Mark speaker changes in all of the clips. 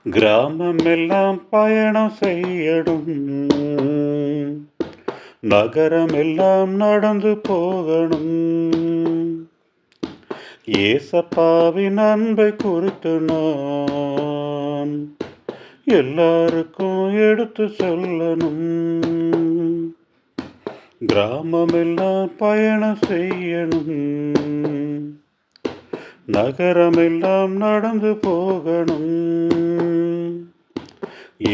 Speaker 1: கிராமமெல்லாம் பயணம் செய்யணும், நகரமெல்லாம் நடந்து போகணும். ஏசப்பாவின் அன்பை குறித்து நான் எல்லாருக்கும் எடுத்து சொல்லணும். கிராமமெல்லாம் பயணம் செய்யணும், நகரமெல்லாம் நடந்து போகணும்.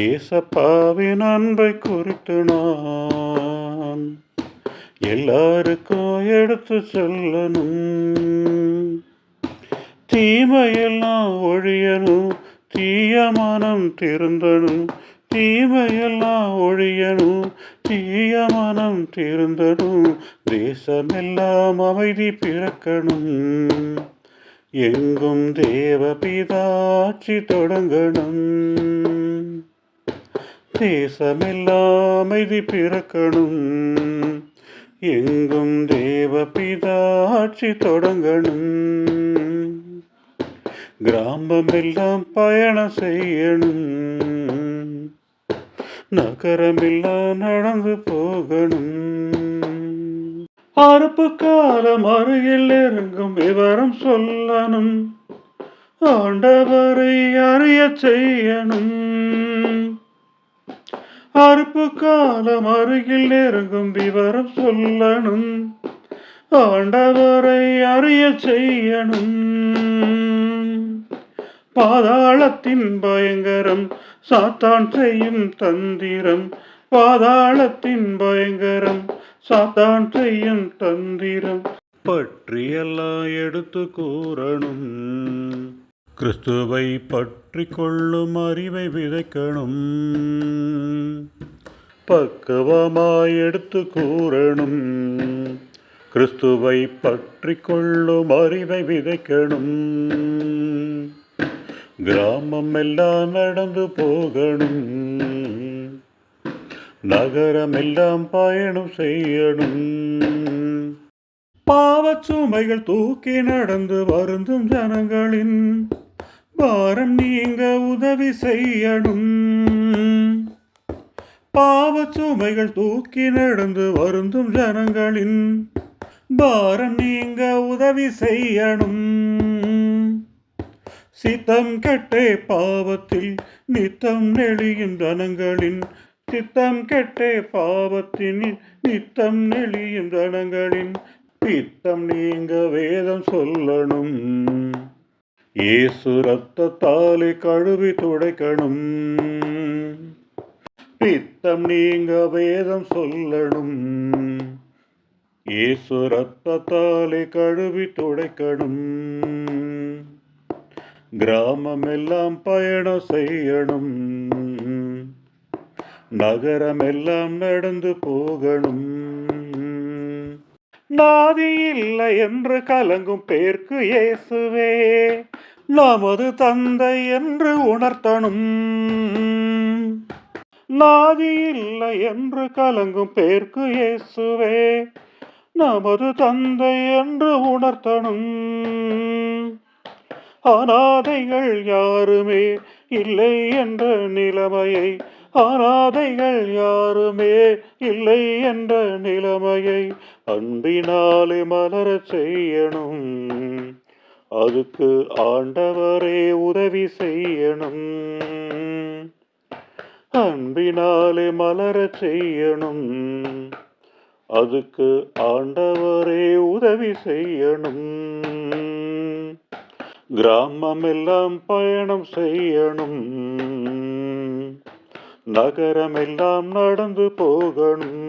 Speaker 1: ஏசப்பாவின் அன்பை குறித்து நான் எல்லாருக்கும் எடுத்து சொல்லணும். தீமையெல்லாம் ஒழியணும், தீய மனம் திருந்தணும். தீமையெல்லாம் ஒழியணும், தீய மனம் திருந்தணும். தேசமெல்லாம் அமைதி பிறக்கணும், எங்கும் தேவபிதாட்சி தொடங்கணும். தேசமெல்லாம் அமைதி பிறக்கணும், எங்கும் தேவபிதாட்சி தொடங்கணும். கிராமமெல்லாம் பயணம் செய்யணும், நகரமெல்லாம் நடந்து போகணும். அறுப்பு காலம் அருகில் நெருங்கும் விவரம் சொல்லணும், ஆண்டவரை அறிய செய்யணும். அறுப்பு காலம் அருகில் நெருங்கும் விவரம் சொல்லணும், ஆண்டவரை அறிய செய்யணும். பாதாளத்தின் பயங்கரம் சாத்தான் செய்யும் தந்திரம், பாதாளத்தின் பயங்கரம் சாத்தான் செய்யும் தந்திரம் பற்றியெல்லாம் எடுத்து கூறணும். கிறிஸ்துவை பற்றி கொள்ளும் அறிவை விதைக்கணும், பக்குவமாய் எடுத்து கூறணும். கிறிஸ்துவை பற்றி கொள்ளும் அறிவை விதைக்கணும். கிராமம் எல்லாம் நடந்து போகணும், நகரமெல்லாம் பயணம் செய்யணும். பாவச் சுமைகள் தூக்கி நடந்து வருந்தும் ஜனங்களின் பாரம் நீங்க உதவி செய்யணும். பாவச் சுமைகள் தூக்கி நடந்து வருந்தும் ஜனங்களின் பாரம் நீங்க உதவி செய்யணும். சித்தம் கெட்டே பாவத்தில் நித்தம் நெளியும் ஜனங்களின், சித்தம் கெட்டே பாவத்தின் நித்தம் நெளியும் ஜனங்களின் பித்தம் நீங்க வேதம் சொல்லணும். இயேசு ரத்தத்தாலே கழுவி துடைக்கணும், பித்தம் நீங்க வேதம் சொல்லணும். இயேசு ரத்தத்தாலே கழுவி துடைக்கணும். கிராமமெல்லாம் பயணம் செய்யணும், நகரமெல்லாம் நடந்து போகணும். நாதி இல்லை என்று கலங்கும் பேர்க்கு இயேசுவே நமது தந்தை என்று உணர்த்தணும். நாதி இல்லை என்று கலங்கும் பேர்க்கு இயேசுவே நமது தந்தை என்று உணர்த்தணும். அநாதைகள் யாருமே இல்லை என்ற நிலைமையை, அநாதைகள் யாருமே இல்லை என்ற நிலைமையை அன்பினாலே மலரச் செய்யணும். அதுக்கு ஆண்டவரே உதவி செய்யணும். அன்பினாலே மலரச் செய்யணும், அதுக்கு ஆண்டவரே உதவி செய்யணும். கிராமமெல்லாம் பயணம் செய்யணும், நகரமெல்லாம் நடந்து போகணும்.